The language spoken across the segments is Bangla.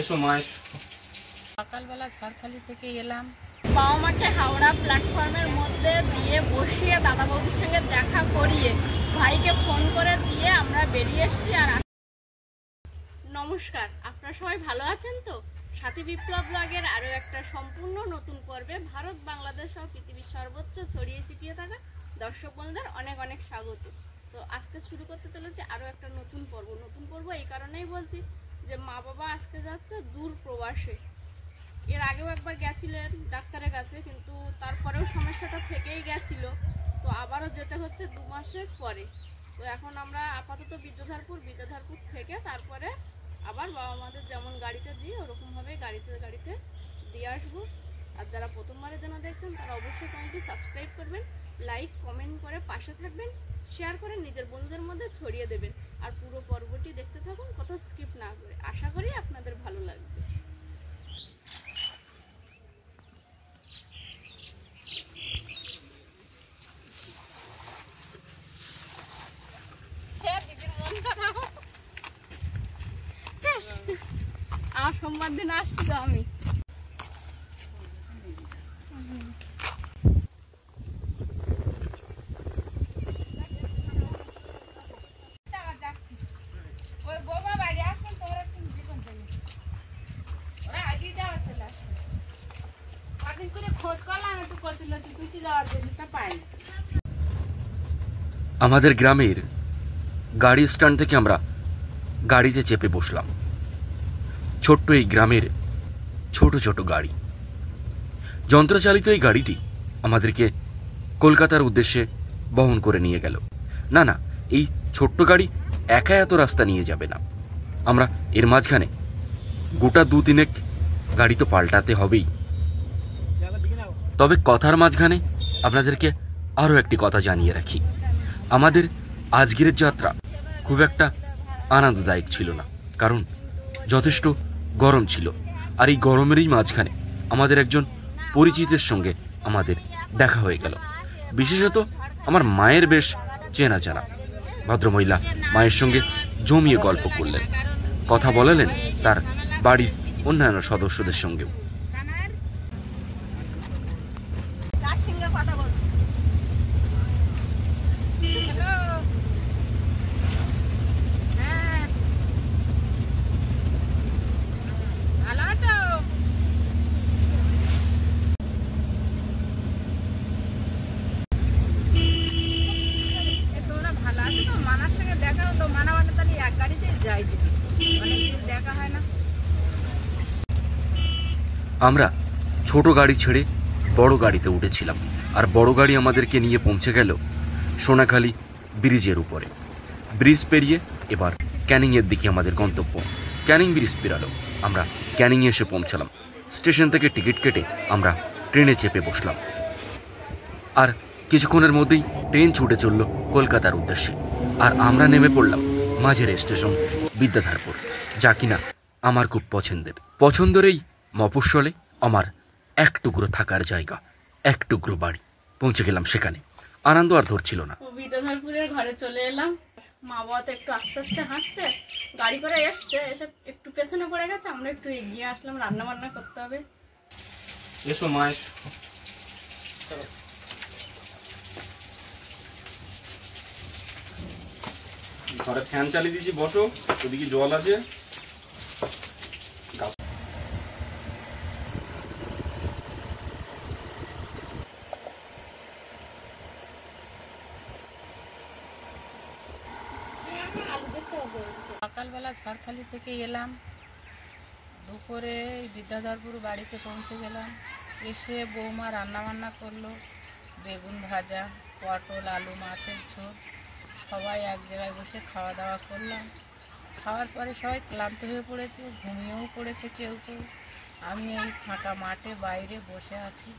এসো মায়ের সকালবেলা ঝড়খালি থেকে এলাম। বাবা মাকে হাওড়া প্ল্যাটফর্মের মধ্যে দিয়ে বসিয়ে দাদা বৌদির সঙ্গে দেখা করিয়ে ভাইকে ফোন করে দিয়ে আমরা বেরিয়ে এসেছি। আর নমস্কার, আপনারা সবাই ভালো আছেন তো? সাথী বিপ্লব ব্লগের আরও একটা সম্পূর্ণ নতুন পর্বে ভারত বাংলাদেশ সহ পৃথিবীর সর্বত্র ছড়িয়ে ছিটিয়ে থাকা দর্শক বন্ধুদের অনেক অনেক স্বাগত। তো আজকে শুরু করতে চলেছে আরও একটা নতুন পর্ব। এই কারণেই বলছি যে মা বাবা আজকে যাচ্ছে দূর প্রবাসে। এর আগেও একবার গেছিলেন ডাক্তারের কাছে, কিন্তু তারপরেও সমস্যাটা থেকেই গেছিল। তো আবারও যেতে হচ্ছে 2 মাসের পরে। তো এখন আমরা আপাতত বিদ্যাধরপুর থেকে তারপরে আবার বাবা মাদের যেমন গাড়িতে দিই ওরকমভাবে গাড়িতে দিয়ে আসবো। আর যারা প্রথমবারের জন্য দেখছেন তারা অবশ্যই চ্যানেলটি সাবস্ক্রাইব করবেন, লাইক কমেন্ট করে পাশে থাকবেন, শেয়ার করে নিজের বন্ধুদের মধ্যে ছড়িয়ে দেবেন। আর পুরো পর্বটি দেখতে থাকুন, কোথাও স্কিপ না করে। আশা করি আপনাদের ভালো লাগবে। আমার সোমবার দিন আসছি তো আমি। আমাদের গ্রামের গাড়ি স্ট্যান্ড থেকে আমরা গাড়িতে চেপে বসলাম। ছোট্ট এই গ্রামের ছোট ছোট গাড়ি, যন্ত্রচালিত এই গাড়িটি আমাদেরকে কলকাতার উদ্দেশ্যে বহন করে নিয়ে গেল। না, এই ছোট্ট গাড়ি একা এত রাস্তা নিয়ে যাবে না। আমরা এর মাঝখানে গোটা 2-3 গাড়ি তো পাল্টাতে হবেই। তবে কথার মাঝখানে আপনাদেরকে আরও একটি কথা জানিয়ে রাখি, আমাদের আজকের যাত্রা খুব একটা আনন্দদায়ক ছিল না, কারণ যথেষ্ট গরম ছিল। আর এই গরমেরই মাঝখানে আমাদের একজন পরিচিতের সঙ্গে আমাদের দেখা হয়ে গেল। বিশেষত আমার মায়ের বেশ চেনা জানা ভদ্রমহিলা মায়ের সঙ্গে জমিয়ে গল্প করলেন, কথা বলালেন তার বাড়ির অন্যান্য সদস্যদের সঙ্গেও। আমরা ছোট গাড়ি ছেড়ে বড় গাড়িতে উঠেছিলাম, আর বড় গাড়ি আমাদেরকে নিয়ে পৌঁছে গেল সোনাখালি ব্রিজের উপরে। ব্রিজ পেরিয়ে এবার ক্যানিংয়ের দিকে আমাদের গন্তব্য। ক্যানিং ব্রিজ পেরালো, আমরা ক্যানিংয়ে এসে পৌঁছালাম। স্টেশন থেকে টিকিট কেটে আমরা ট্রেনে চেপে বসলাম, আর কিছুক্ষণের মধ্যেই ট্রেন ছুটে চলল কলকাতার উদ্দেশ্যে। আর আমরা নেমে পড়লাম মাঝের স্টেশন বিদ্যাধরপুর, যা কিনা আমার খুব পছন্দের এই মফস্বলে আমার এক টুকরো থাকার জায়গা, এক টুকরো বাড়ি। পৌঁছে গেলাম সেখানে, আনন্দ আর ধরছিল না। বিদ্যাধরপুরের ঘরে চলে এলাম। মা বাবা তো একটু আস্তে আস্তে হাঁটছে, গাড়ি করে এসছে, এসে একটু পেছনে পড়ে গেছে। আমরা একটু এগিয়ে আসলাম, রান্না বান্না করতে হবে। এসো মায়ের ঘরে ফ্যান চালিয়ে দিয়েছি, বসো। ওদিকে জল আছে। সকালবেলা ঝড়খালি থেকে এলাম, দুপুরে বিদ্যাধরপুর বাড়িতে পৌঁছে গেলাম। এসে বৌমা রান্নাবান্না করলো, বেগুন ভাজা, পটল, আলু, মাছের ঝোল। সবাই এক জায়গায় বসে খাওয়া দাওয়া করলাম। খাওয়ার পরে সবাই ক্লান্ত হয়ে পড়েছে, ঘুমিয়েও পড়েছে কেউ। আমি এই ফাঁকা মাঠে বাইরে বসে আছি,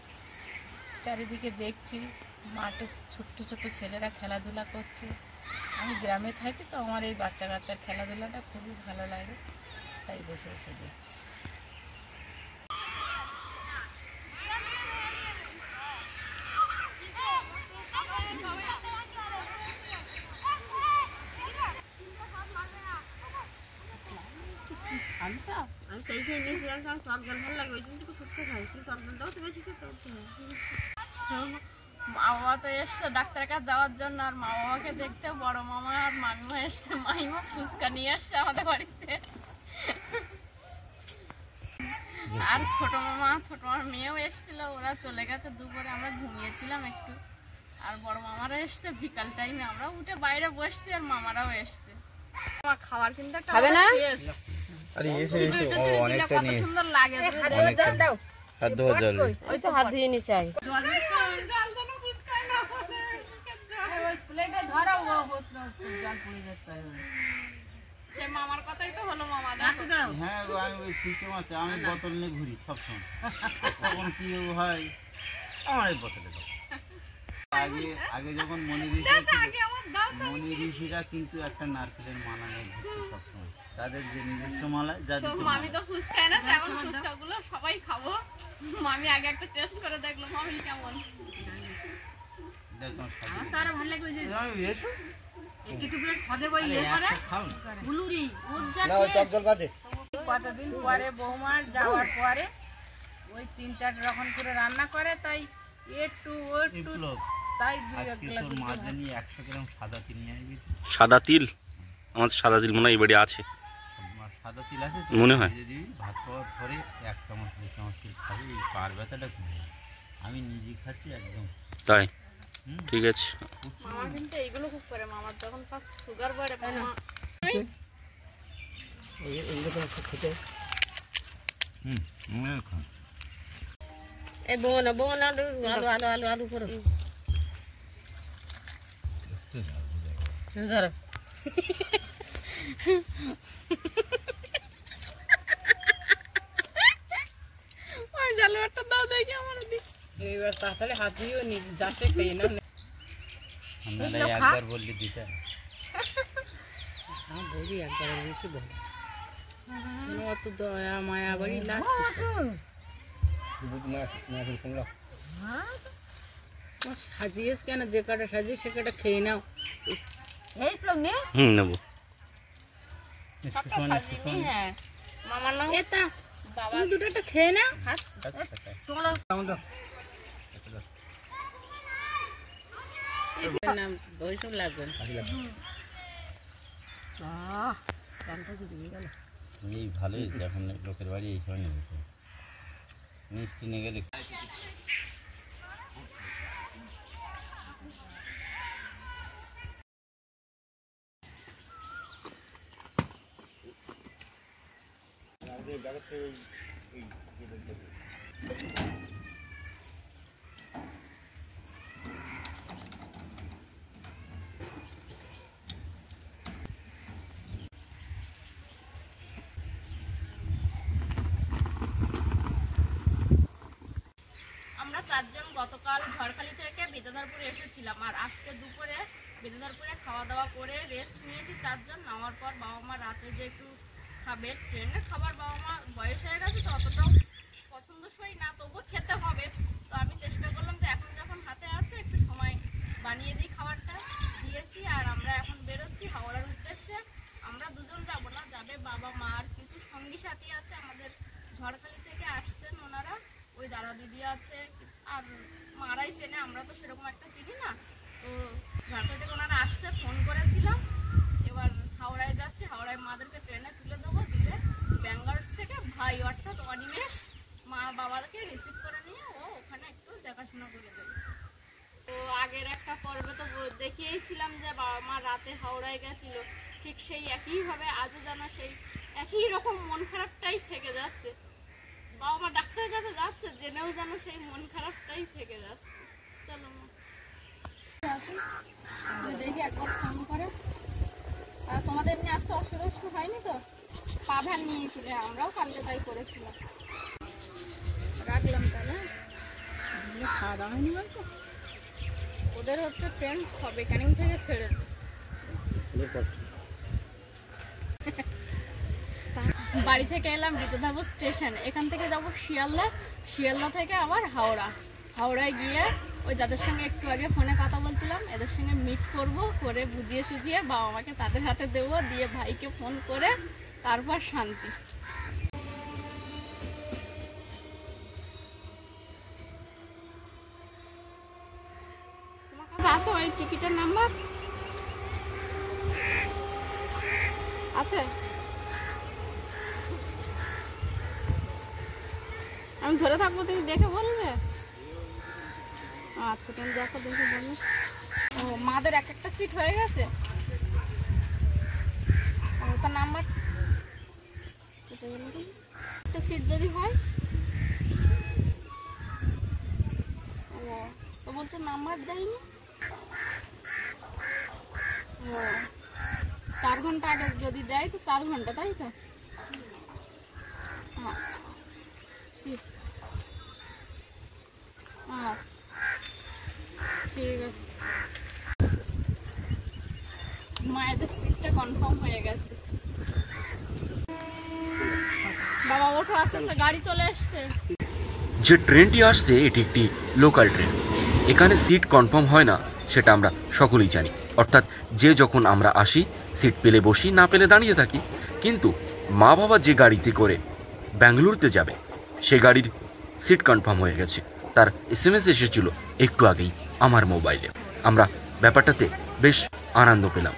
চারিদিকে দেখছি মাঠে ছোট্ট ছোট্ট ছেলেরা খেলাধুলা করছে। আমি গ্রামে থাকি তো আমার এই বাচ্চা কাচ্চার খেলাধুলাটা খুবই ভালো লাগে, তাই বসে বসে দেখছি। আমি সেই সেই নিয়েছি একদম টক জল ভালো লাগে ওই জন্য তো ফুটতে খাই কিন্তু টক জল দাও তো বেশি খেতে হচ্ছে না। মা বাবা তো এসছে ডাক্তারের কাছে যাওয়ার জন্য, আর মা বাবাকে দেখতে বড় মামা আর মামিমা এসছে, মামিমা ফুচকা নিয়ে আসছে আমাদের বাড়িতে। আর ছোট মামার মেয়েও এসেছিল, ওরা চলে গেছে দুপুরে, আমরা ঘুমিয়েছিলাম একটু। আর বড় মামারা এসছে বিকাল টাইমে, আমরা উঠে বাইরে বসছি আর মামারাও এসছে। আমার খাবার কিন্তু একটা খাবে না? আরে কত সুন্দর লাগে। ওই তো হাত ধুয়ে নিছে আগে। সে মামার কথাই তো হলো, মামা হ্যাঁ গো, আমি ওই সিস্টেম আছে, আমি বোতল নিয়ে ঘুরি সবসময়। তখন কি হয়, আমার এই বোতলে আগে যখন মনি ঋষিরা কিন্তু একটা নারকেলের মালা নিয়ে ঘুরতো সবসময়, তাদের যে নিজস্ব মালা। মামি তো ফুচকা না, এখন ফুচকা গুলো সবাই খাবো। মামি আগে একটা টেস্ট করে দেখলো মামি কেমন। তার ভালো লাগবে যে এসো একটু করে সাদে বই ইয়ে করে বুলুরি কতদিন পরে বৌমার যাওয়ার পরে ওই 3-4 রকম করে রান্না করে, তাই একটু তাই মাঝখানে 100 গ্রাম সাদা তিল নিয়ে আসবি। সাদা তিল? আমাদের সাদা তিল মনে হয় এই বাড়ি আছে, সাদা তিল আছে মনে হয়। যদি ভাত খাওয়ার পরে 1 চামচ 2 চামচ করে খাবি, এই পার ব্যথাটা কমে যাবে। আমি নিজে খাচ্ছি একদম তাই। ঠিক আছে। মামা কিন্তু এইগুলো খুব করে, মামার যখন ফার্স্ট সুগার বাড়ে মামা এই বোনা বোনা আলু আলু আলু আলু করো ধরো। ওই জালুয়ারটা দাও দেখি আমার দিক। এইবার তাহলে হাত ধুয়েও নি যাসে খেয়ে না। আমরা একবার বললি দিতে। হ্যাঁ বলি একবার বেশি বলি। অত দয়া মায়া বাড়ি লাগছে। সাজিয়েছ কেন? যে কাটা সাজিয়ে সে কাটা খেয়ে নাও। এই প্লম নে নেবো। হ্যাঁ মামার নাম এটা বাবা দুটো একটা খেয়ে নাও। তোমরা নাম ওইসব লাগবে না। এই ভালোই এখন লোকের বাড়ি এই সময় নেবে মিষ্টি নিয়ে গেলে। আমরা 4 জন গতকাল ঝড়খালি থেকে বিদ্যাধরপুরে এসেছিলাম, আর আজকে দুপুরে বিদ্যাধরপুরে খাওয়া দাওয়া করে রেস্ট নিয়েছি 4 জন। নামার পর বাবা মা রাতে যে একটু খাবে, ট্রেনের খাবার বাবা মা বয়স হয়ে গেছে তো অতটাও পছন্দসই না, তবুও খেতে হবে। তো আমি চেষ্টা করলাম যে এখন যখন হাতে আছে একটু সময় বানিয়ে দিই, খাবারটা দিয়েছি। আর আমরা এখন বেরোচ্ছি হাওড়ার উদ্দেশ্যে। আমরা দুজন যাব না, যাবে বাবা মা আর কিছু সঙ্গী সাথী আছে আমাদের ঝড়খালি থেকে আসছেন ওনারা, ওই দাদা দিদি আছে, আর মারাই চেনে, আমরা তো সেরকম একটা চিনি না। তো ঝড়খালি থেকে ওনারা আসছে, ফোন করেছিলাম। এবার হাওড়ায় যাচ্ছি, হাওড়ায় মাদেরকে ট্রেনে তুলে দেবো, দিলে ব্যাঙ্গালোর থেকে ভাই অর্থাৎ অনিমেষ মা বাবাকে রিসিভ করে নিয়ে ও ওখানে একটু দেখাশোনা করে দেবে। তো আগের একটা পর্বে তো দেখিয়েছিলাম যে বাবা মা রাতে হাওড়ায় গেছিল, ঠিক সেই একইভাবে আজও যেন সেই একই রকম মন খারাপটাই থেকে যাচ্ছে। বাবা মা ডাক্তারের কাছে যাচ্ছে জেনেও যেন সেই মন খারাপটাই থেকে যাচ্ছে। চলো দেখি একবার ফোন করে। আর তোমাদের এমনি আসতে অসুবিধা হয়নি তো? পা ভ্যান নিয়েছিলে, আমরাও কালকে তাই করেছিলাম। রাখলাম তাহলে। খাওয়া দাওয়া হয়নি বলছো? ওদের হচ্ছে ট্রেন সবে ক্যানিং থেকে ছেড়েছে। বাড়ি থেকে এলাম বিদ্যাধরপুর স্টেশন, এখান থেকে যাব শিয়ালদা, শিয়ালদা থেকে আবার হাওড়া। হাওড়ায় গিয়ে ওই যাদের সঙ্গে একটু আগে ফোনে কথা বলছিলাম এদের সঙ্গে মিট করব, করে বুঝিয়ে সুঝিয়ে বাবা মাকে তাদের হাতে দেবো, দিয়ে ভাইকে ফোন করে তারপর শান্তি। তোমার কাছে আছে ওই টিকিটের নাম্বার? আছে? আমি ধরে থাকবো, তুমি দেখে বলবে? আচ্ছা তুমি দেখো, দেখে বলবে। ও মাদের এক একটা সিট হয়ে গেছে। ও তার নাম্বার একটা সিট যদি হয়, ও তো বলছে নাম্বার দেয়নি। ও 4 ঘন্টা আগে যদি দেয় তো 4 ঘন্টা, তাই তো? আচ্ছা ঠিক, আচ্ছা ঠিক আছে। মায়েদের সিটটা কনফার্ম হয়ে গেছে। বাবা ওঠো, আস্তে আস্তে গাড়ি চলে আসছে। যে ট্রেনটি আসছে এটি একটি লোকাল ট্রেন। এখানে সিট কনফার্ম হয় না, সেটা আমরা সকলেই জানি। অর্থাৎ যে যখন আমরা আসি সিট পেলে বসি, না পেলে দাঁড়িয়ে থাকি। কিন্তু মা বাবা যে গাড়িতে করে ব্যাঙ্গালুরুতে যাবে, সে গাড়ির সিট কনফার্ম হয়ে গেছে। তার SMS এসেছিল একটু আগেই আমার মোবাইলে। আমরা ব্যাপারটাতে বেশ আনন্দ পেলাম।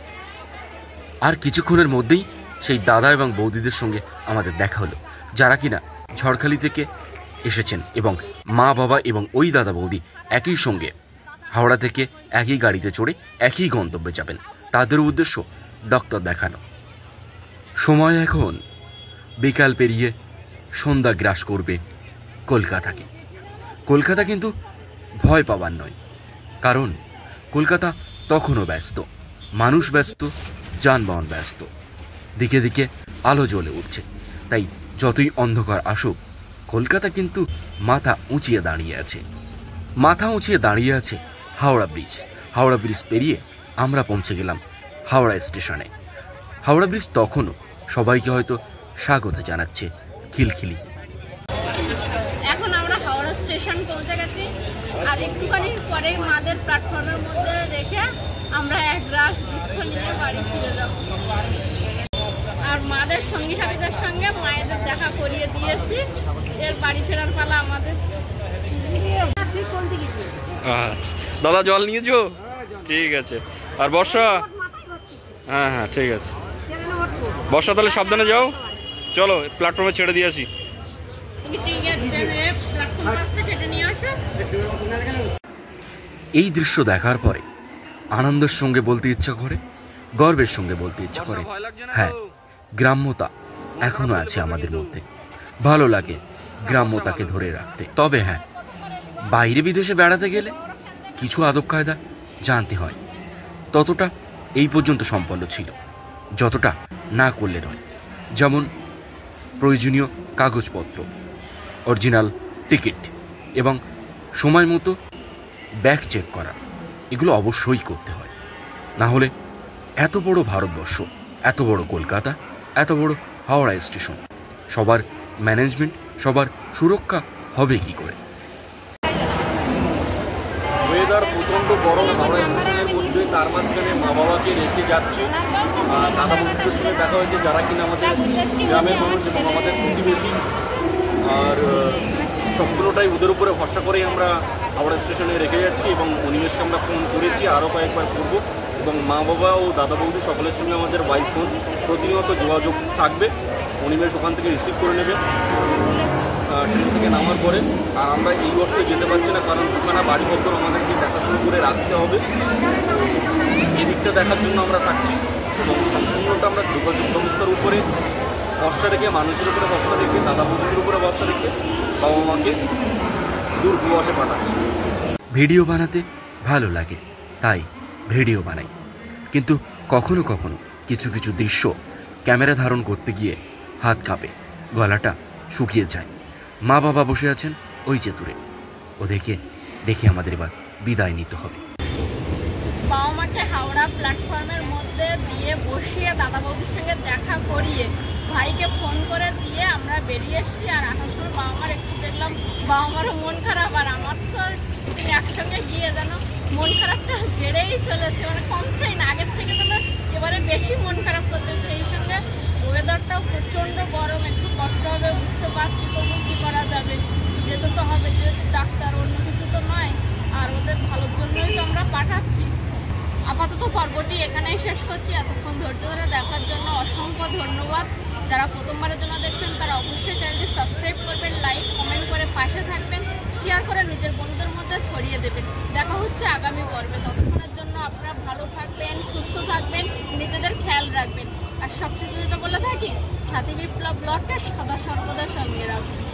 আর কিছুক্ষণের মধ্যেই সেই দাদা এবং বৌদিদের সঙ্গে আমাদের দেখা হলো, যারা কিনা ঝড়খালি থেকে এসেছেন এবং মা বাবা এবং ওই দাদা বৌদি একই সঙ্গে হাওড়া থেকে একই গাড়িতে চড়ে একই গন্তব্যে যাবেন। তাদের উদ্দেশ্য ডক্টর দেখানো। সময় এখন বিকাল পেরিয়ে সন্ধ্যা গ্রাস করবে কলকাতাকে। কলকাতা কিন্তু ভয় পাবার নয়, কারণ কলকাতা তখনও ব্যস্ত, মানুষ ব্যস্ত, যানবাহন ব্যস্ত, দিকে দিকে আলো জ্বলে উঠছে। তাই যতই অন্ধকার আসুক, কলকাতা কিন্তু মাথা উঁচিয়ে দাঁড়িয়ে আছে। মাথা উঁচিয়ে দাঁড়িয়ে আছে হাওড়া ব্রিজ। হাওড়া ব্রিজ পেরিয়ে আমরা পৌঁছে গেলাম হাওড়া স্টেশনে। হাওড়া ব্রিজ তখনও সবাইকে হয়তো স্বাগত জানাচ্ছে খিলখিলি। এখন আমরা হাওড়া স্টেশন পৌঁছে গেছি, আর একটুখানি পরে মাদের প্ল্যাটফর্মের মধ্যে রেখে আমরা এক গ্লাস দুধ নিয়ে বাড়ি ফিরে যাব। আর মাদের সঙ্গী সাথীদের সঙ্গে মায়েদের দেখা করিয়ে দিয়েছি। এর বাড়ি ফেরার পালা আমাদের। আচ্ছা দাদা, জল নিয়েছো? ঠিক আছে। আর বর্ষা? হ্যাঁ হ্যাঁ ঠিক আছে। বর্ষা তাহলে সাবধানে যাও। চলো প্ল্যাটফর্মে ছেড়ে দিয়ে আসি। তুমি প্ল্যাটফর্ম পাসটা কেটে নিয়ে আসো। এই দৃশ্য দেখার পরে আনন্দের সঙ্গে বলতে ইচ্ছা করে, গর্বের সঙ্গে বলতে ইচ্ছা করে, হ্যাঁ, গ্রাম্যতা এখনো আছে আমাদের মধ্যে। ভালো লাগে গ্রাম্যতাকে ধরে রাখতে। তবে হ্যাঁ, বাইরে বিদেশে বেড়াতে গেলে কিছু আদব কায়দা জানতে হয়। ততটা এই পর্যন্ত সম্পন্ন ছিল, যতটা না করলে নয়। যেমন প্রয়োজনীয় কাগজপত্র, অরিজিনাল টিকিট এবং সময় মতো ব্যাগ চেক করা, এগুলো অবশ্যই করতে হয়। না হলে এত বড় ভারতবর্ষ, এত বড় কলকাতা, এত বড় হাওড়া স্টেশন, সবার ম্যানেজমেন্ট, সবার সুরক্ষা হবে কি করে? ওয়েদার প্রচণ্ড গরম হাওড়া স্টেশনের মধ্যে, তার মাঝখানে মা বাবাকে রেখে যাচ্ছি। দাদা বন্ধুদের সঙ্গে দেখা হয়েছে, যারা কিনা আমাদের গ্রামের মানুষ এবং আমাদের প্রতিবেশী। আর সম্পূর্ণটাই ওদের উপরে ভরসা করেই আমরা হাওড়া স্টেশনে রেখে যাচ্ছি এবং অনিমেষকে আমরা ফোন করেছি, আরও কয়েকবার করব। এবং মা বাবা ও দাদা বৌদি সকলের সঙ্গে আমাদের বাই ফোন প্রতিনিয়ত যোগাযোগ থাকবে। অনিমেষ ওখান থেকে রিসিভ করে নেবে ট্রেন থেকে নামার পরে। আর আমরা এই অর্থে যেতে পারছি না, কারণ দুখানা বাড়িপত্র আমাদেরকে দেখাশোনা করে রাখতে হবে। এদিকটা দেখার জন্য আমরা থাকছি এবং সম্পূর্ণটা আমরা যোগাযোগ ব্যবস্থার উপরে ভরসা রেখে, মানুষের উপরে ভরসা রেখে, দাদা বৌদির উপরে ভরসা রেখে বাবা মাকে দূর প্রবাসে পাঠাচ্ছি। ভিডিও বানাতে ভালো লাগে, তাই ভিডিও বানাই। কিন্তু কখনো কখনো কিছু কিছু দৃশ্য ক্যামেরা ধারণ করতে গিয়ে হাত কাঁপে, গলাটা শুকিয়ে যায়। মা বাবা বসে আছেন ওই চেতুরে, ওদেরকে দেখে আমাদের এবার বিদায় নিতে হবে। বাবা মাকে হাওড়া প্ল্যাটফর্মের মধ্যে দিয়ে বসিয়ে দাদা বৌদির সঙ্গে দেখা করিয়ে ভাইকে ফোন করে দিয়ে আমরা বেরিয়ে এসেছি। আর আসার সময় বাবা মার একটু দেখলাম বাবা মারও মন খারাপ, আর আমার তো একসঙ্গে গিয়ে যেন মন খারাপটা বেড়েই চলেছে, মানে কমছেই না, আগের থেকে তো এবারে বেশি মন খারাপ করছে। সেই সঙ্গে ওয়েদারটাও প্রচণ্ড গরম, একটু কষ্ট হবে বুঝতে পারছি, তবু কী করা যাবে, যেতে তো হবে, যেহেতু ডাক্তার, অন্য কিছু তো নয়, আর ওদের ভালোর জন্যই তো আমরা পাঠাচ্ছি। আপাতত পর্বটি এখানেই শেষ করছি। এতক্ষণ ধৈর্য ধরে দেখার জন্য অসংখ্য ধন্যবাদ। যারা প্রথমবারের জন্য দেখছেন তারা অবশ্যই চ্যানেলটি সাবস্ক্রাইব করবেন, লাইক কমেন্ট করে পাশে থাকবেন, শেয়ার করে নিজের বন্ধুদের মধ্যে ছড়িয়ে দেবেন। দেখা হচ্ছে আগামী পর্বে। ততক্ষণের জন্য আপনারা ভালো থাকবেন, সুস্থ থাকবেন, নিজেদের খেয়াল রাখবেন। আর সবশেষে যেটা বলে থাকি, সাথী বিপ্লব ব্লগকে সদা সর্বদা সঙ্গে রাখবেন।